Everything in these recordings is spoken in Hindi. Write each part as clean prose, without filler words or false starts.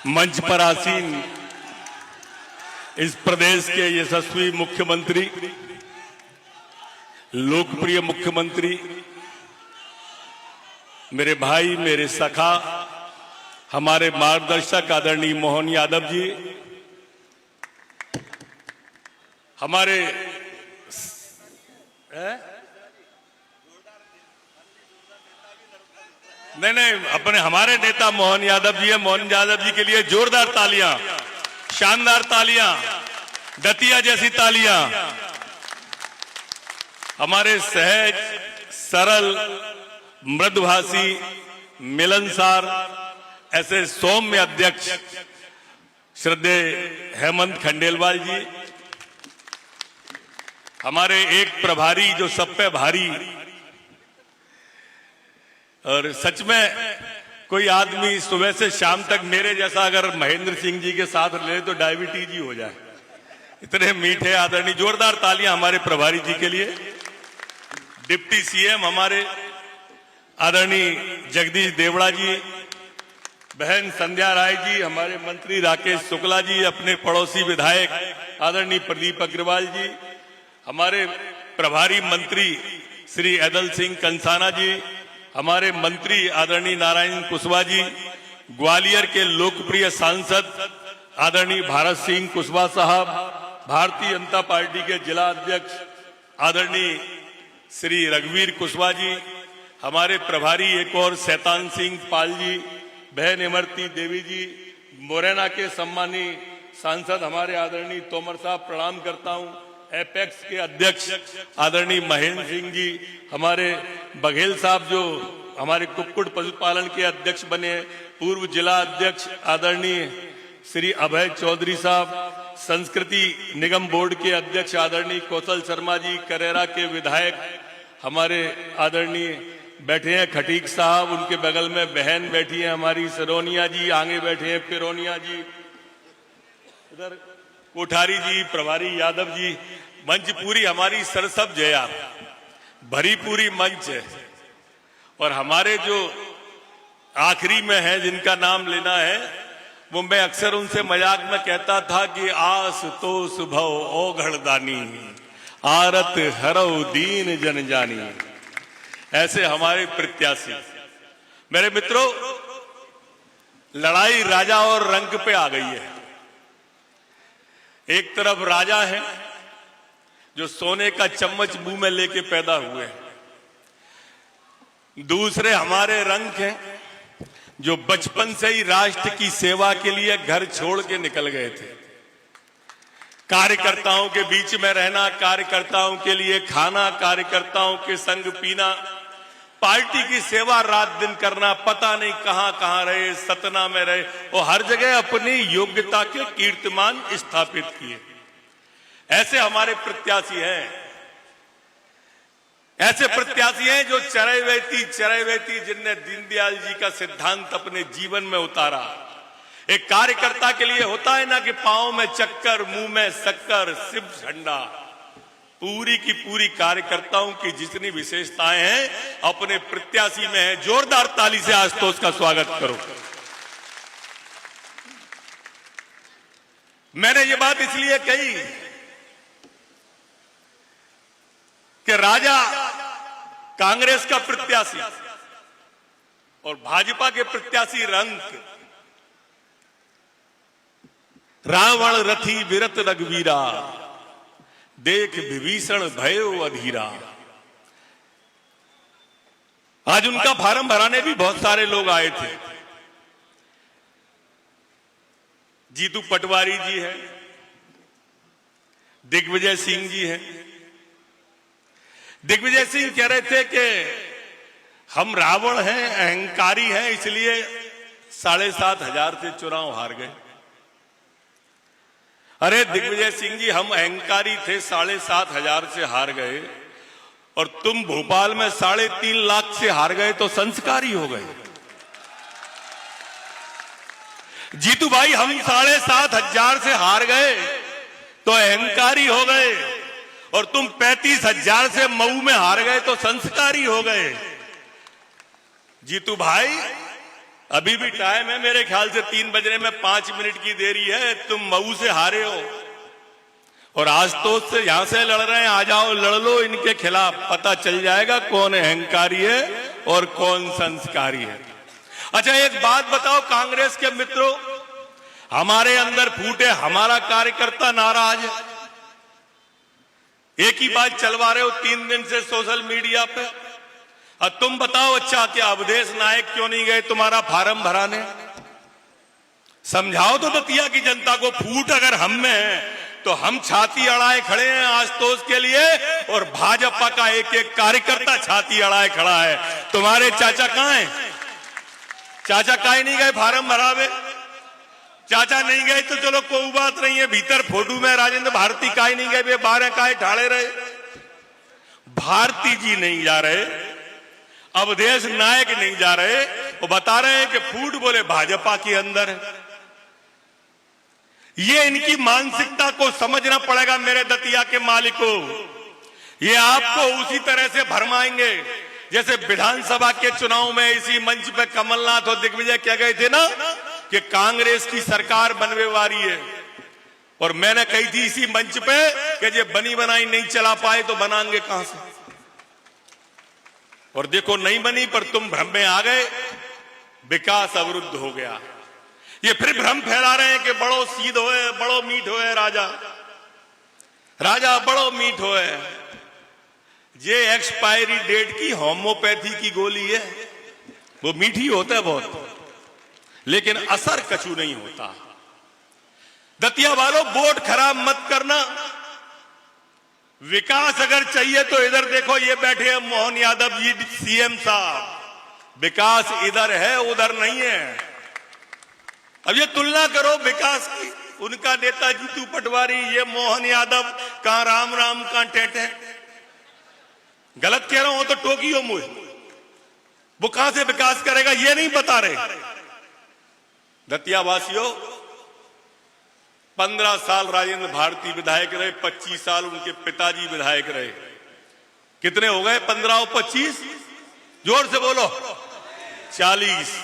मंच पर आसीन इस प्रदेश के यशस्वी मुख्यमंत्री, लोकप्रिय मुख्यमंत्री, मेरे भाई, मेरे सखा, हमारे मार्गदर्शक आदरणीय मोहन यादव जी, हमारे नहीं अपने हमारे नेता मोहन यादव जी है। मोहन यादव जी के लिए जोरदार तालियां, शानदार तालियां, दतिया जैसी तालियां। हमारे सहज, सरल, मृदुभाषी, मिलनसार, ऐसे सौम्य अध्यक्ष श्रद्धेय हेमंत खंडेलवाल जी, हमारे एक प्रभारी जो सब पे भारी, और सच में कोई आदमी सुबह से शाम तक मेरे जैसा अगर महेंद्र सिंह जी के साथ ले तो डायबिटीज ही हो जाए, इतने मीठे आदरणीय। जोरदार तालियां हमारे प्रभारी जी के लिए। डिप्टी सीएम हमारे आदरणीय जगदीश देवड़ा जी, बहन संध्या राय जी, हमारे मंत्री राकेश शुक्ला जी, अपने पड़ोसी विधायक आदरणीय प्रदीप अग्रवाल जी, हमारे प्रभारी मंत्री श्री अदल सिंह कंसाना जी, हमारे मंत्री आदरणीय नारायण कुशवाहा जी, ग्वालियर के लोकप्रिय सांसद आदरणीय भारत सिंह कुशवाहा साहब, भारतीय जनता पार्टी के जिला अध्यक्ष आदरणीय श्री रघुवीर कुशवाहा जी, हमारे प्रभारी एक और शैतान सिंह पाल जी, बहन इमरती देवी जी, मोरेना के सम्मानीय सांसद हमारे आदरणीय तोमर साहब, प्रणाम करता हूं। एपेक्स के अध्यक्ष आदरणीय महेंद्र सिंह जी, हमारे बघेल साहब जो हमारे कुक्कुट पशुपालन के अध्यक्ष बने, पूर्व जिला अध्यक्ष आदरणीय श्री अभय चौधरी साहब, संस्कृति निगम बोर्ड के अध्यक्ष आदरणीय कौशल शर्मा जी, करेरा के विधायक हमारे आदरणीय बैठे हैं खटीक साहब, उनके बगल में बहन बैठी है हमारी सरोनिया जी, आगे बैठे हैं पिरोनिया जी, इधर कोठारी जी, प्रभारी यादव जी, मंच पूरी हमारी सरसब्ज है यार, भरी पूरी मंच है। और हमारे जो आखिरी में है जिनका नाम लेना है, वो मैं अक्सर उनसे मजाक में कहता था कि आस तोस भव ओघड़दानी, आरत हरौ दीन जन जानी। ऐसे हमारे प्रत्याशी। मेरे मित्रों, लड़ाई राजा और रंक पे आ गई है। एक तरफ राजा है जो सोने का चम्मच मुंह में लेके पैदा हुए हैं, दूसरे हमारे रंक हैं जो बचपन से ही राष्ट्र की सेवा के लिए घर छोड़ के निकल गए थे। कार्यकर्ताओं के बीच में रहना, कार्यकर्ताओं के लिए खाना, कार्यकर्ताओं के संग पीना, पार्टी की सेवा रात दिन करना, पता नहीं कहां कहां रहे, सतना में रहे, और हर जगह अपनी योग्यता के कीर्तिमान स्थापित किए। ऐसे हमारे प्रत्याशी हैं। ऐसे प्रत्याशी हैं जो चरैवेती जिनने दीनदयाल जी का सिद्धांत अपने जीवन में उतारा। एक कार्यकर्ता के लिए होता है ना कि पांव में चक्कर, मुंह में शक्कर, सिर्फ झंडा। पूरी की पूरी कार्यकर्ताओं की जितनी विशेषताएं हैं अपने प्रत्याशी में है। जोरदार ताली से आशुतोष का स्वागत करो। मैंने ये बात इसलिए कही कि राजा कांग्रेस का प्रत्याशी और भाजपा के प्रत्याशी रंक, रावण रथी विरत रघुवीरा, देख विभीषण भयो अधीरा। आज उनका फार्म भराने भी बहुत सारे लोग आए थे। जीतू पटवारी जी हैं, दिग्विजय सिंह जी हैं। दिग्विजय सिंह कह रहे थे कि हम रावण हैं, अहंकारी हैं, इसलिए 7,500 से चुनाव हार गए। अरे दिग्विजय सिंह जी, हम अहंकारी थे, 7,500 से हार गए, और तुम भोपाल में 3.5 लाख से हार गए तो संस्कारी हो गए। जीतू भाई, हम 7,500 से हार गए तो अहंकारी हो गए, और तुम 35,000 से मऊ में हार गए तो संस्कारी हो गए। जीतू भाई, अभी भी टाइम है, मेरे ख्याल से 3 बजने में 5 मिनट की देरी है। तुम मऊ से हारे हो और आशुतोष से यहां से लड़ रहे हैं। आ जाओ, लड़ लो इनके खिलाफ, पता चल जाएगा कौन अहंकारी है और कौन संस्कारी है। अच्छा, एक बात बताओ कांग्रेस के मित्रों, हमारे अंदर फूटे हमारा कार्यकर्ता नाराज है, एक ही बात चलवा रहे हो 3 दिन से सोशल मीडिया पे। अब तुम बताओ, अच्छा क्या अवधेश नायक क्यों नहीं गए तुम्हारा फार्म भराने? समझाओ तो दतिया की जनता को। फूट अगर हम में है तो हम छाती अड़ाए खड़े हैं आशुतोष के लिए, और भाजपा का एक एक कार्यकर्ता छाती अड़ाए खड़ा है। तुम्हारे चाचा कहां हैं? चाचा काहे नहीं गए फार्म भरावे? चाचा नहीं गए तो चलो कोई बात नहीं है, भीतर फोटो में राजेंद्र भारती काहे नहीं गए, वे 12 काहे ठाड़े रहे? भारती जी नहीं जा रहे, अवधेश नायक नहीं जा रहे, वो बता रहे हैं कि फूट बोले भाजपा के अंदर है। ये इनकी मानसिकता को समझना पड़ेगा मेरे दतिया के मालिकों। ये आपको उसी तरह से भरमाएंगे जैसे विधानसभा के चुनाव में इसी मंच पे कमलनाथ और दिग्विजय कह गए थे ना कि कांग्रेस की सरकार बनने वाली है, और मैंने कही थी इसी मंच पे कि ये बनी बनाई नहीं चला पाए तो बनाएंगे कहां से? और देखो नहीं बनी, पर तुम भ्रम में आ गए, विकास अवरुद्ध हो गया। ये फिर भ्रम फैला रहे हैं कि बड़ो सीध होए, बड़ो मीठ होए राजा, राजा बड़ो मीठ होए। ये एक्सपायरी डेट की होम्योपैथी की गोली है, वो मीठी होता है बहुत, लेकिन असर कछु नहीं होता। दतिया वालों, वोट खराब मत करना। विकास अगर चाहिए तो इधर देखो, ये बैठे हैं मोहन यादव जी सीएम साहब। विकास इधर है, उधर नहीं है। अब ये तुलना करो विकास की, उनका नेता जीतू पटवारी, ये मोहन यादव, कहां राम राम कहां टेटे। गलत कह रहा हूं तो टोकियो मुझे, वो कहां से विकास करेगा ये नहीं बता रहे। दतिया वासियों, 15 साल राजेंद्र भारती विधायक रहे, 25 साल उनके पिताजी विधायक रहे। कितने हो गए? 15 और 25, जोर से बोलो, 40।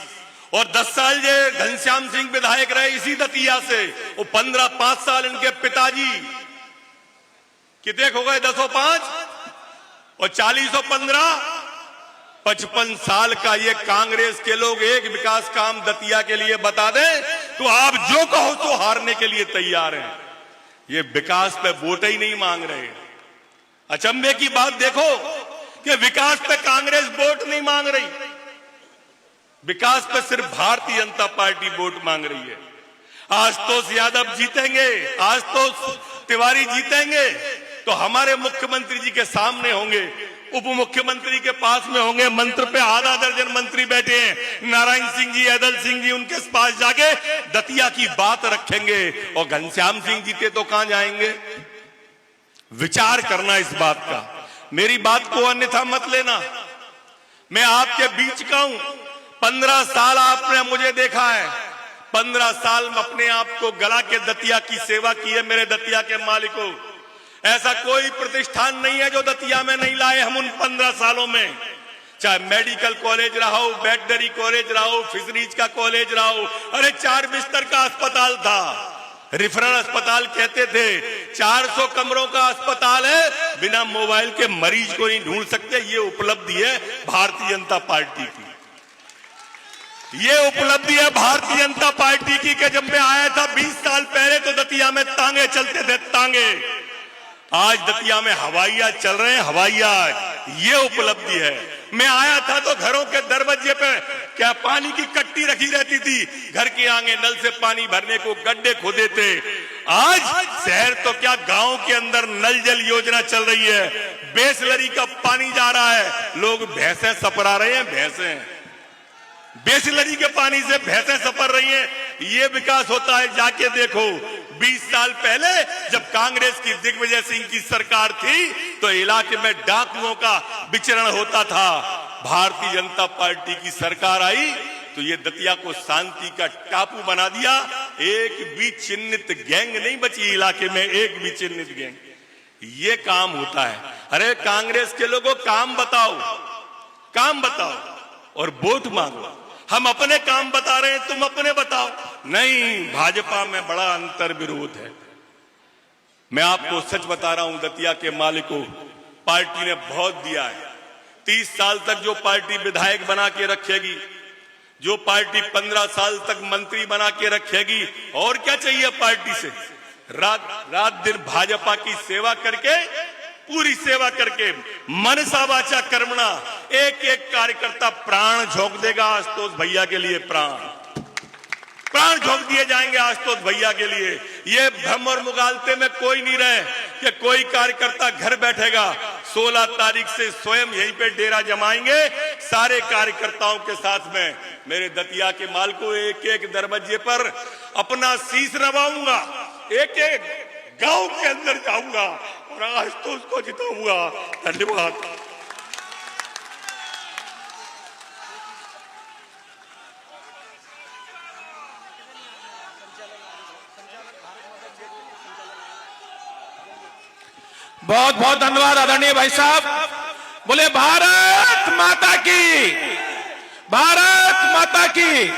और 10 साल ये घनश्याम सिंह विधायक रहे इसी दतिया से, वो 15 5 साल इनके पिताजी। कितने हो गए? 10 और 5 और 40 और 15, 55 साल का ये कांग्रेस के लोग एक विकास काम दतिया के लिए बता दें तो आप जो कहो तो हारने के लिए तैयार हैं। ये विकास पे वोट ही नहीं मांग रहे। अचंभे की बात देखो कि विकास पे कांग्रेस वोट नहीं मांग रही, विकास पे सिर्फ भारतीय जनता पार्टी वोट मांग रही है। आशुतोष यादव जीतेंगे, आशुतोष तिवारी जीतेंगे तो हमारे मुख्यमंत्री जी के सामने होंगे, उप मुख्यमंत्री के पास में होंगे, मंत्र पे आधा दर्जन मंत्री बैठे हैं, नारायण सिंह जी, अदल सिंह जी, उनके पास जाके दतिया की बात रखेंगे। और घनश्याम सिंह जीते तो कहां जाएंगे? विचार करना इस बात का, मेरी बात को अन्यथा मत लेना। मैं आपके बीच का हूं, 15 साल आपने मुझे देखा है, 15 साल में अपने आप को गला के दतिया की सेवा की है। मेरे दतिया के मालिकों, ऐसा कोई प्रतिष्ठान नहीं है जो दतिया में नहीं लाए हम उन 15 सालों में। चाहे मेडिकल कॉलेज रहा हो, वेटनरी कॉलेज रहा हो, फिशरीज का कॉलेज रहा हो, अरे 4 बिस्तर का अस्पताल था, रिफरल अस्पताल कहते थे। 400 कमरों का अस्पताल है, बिना मोबाइल के मरीज को नहीं ढूंढ सकते। ये उपलब्धि है भारतीय जनता पार्टी की, ये उपलब्धि है भारतीय जनता पार्टी की कि जब मैं आया था 20 साल पहले तो दतिया में तांगे चलते थे, तांगे। आज दतिया में हवाई जहाज चल रहे हैं, हवाई जहाज, ये उपलब्धि है। मैं आया था तो घरों के दरवाजे पे क्या पानी की कट्टी रखी रहती थी, घर के आगे नल से पानी भरने को गड्ढे खोदे थे। आज शहर तो क्या, गांव के अंदर नल जल योजना चल रही है, बेसलरी का पानी जा रहा है, लोग भैंसें सपरा रहे हैं, भैंसें बेसलरी के पानी से भैंसें सपर रही हैं। ये विकास होता है, जाके देखो। 20 साल पहले जब कांग्रेस की दिग्विजय सिंह की सरकार थी तो इलाके में डाकुओं का विचरण होता था। भारतीय जनता पार्टी की सरकार आई तो ये दतिया को शांति का टापू बना दिया। एक भी चिन्हित गैंग नहीं बची इलाके में, एक भी चिन्हित गैंग। ये काम होता है। अरे कांग्रेस के लोगों, काम बताओ, काम बताओ और वोट मांगो। हम अपने काम बता रहे हैं, तुम अपने बताओ। नहीं, भाजपा में बड़ा अंतर विरोध है। मैं आपको सच बता रहा हूं, दतिया के मालिक को पार्टी ने बहुत दिया है। 30 साल तक जो पार्टी विधायक बना के रखेगी, जो पार्टी 15 साल तक मंत्री बना के रखेगी, और क्या चाहिए पार्टी से? रात दिन भाजपा की सेवा करके, पूरी सेवा करके, मनसा वाचा कर्मणा, एक एक कार्यकर्ता प्राण झोंक देगा आशुतोष भैया के लिए। प्राण झोंक दिए जाएंगे आशुतोष भैया के लिए। ये भ्रम और मुगालते में कोई नहीं रहे कि कोई कार्यकर्ता घर बैठेगा। 16 तारीख से स्वयं यहीं पे डेरा जमाएंगे सारे कार्यकर्ताओं के साथ में। मेरे दतिया के माल को एक एक दरवाजे पर अपना शीश नवाऊंगा, एक एक गांव के अंदर जाऊंगा और आशुतोष को जिताऊंगा। धन्यवाद। बहुत बहुत धन्यवाद आदरणीय भाई साहब। बोले भारत माता की, भारत माता की।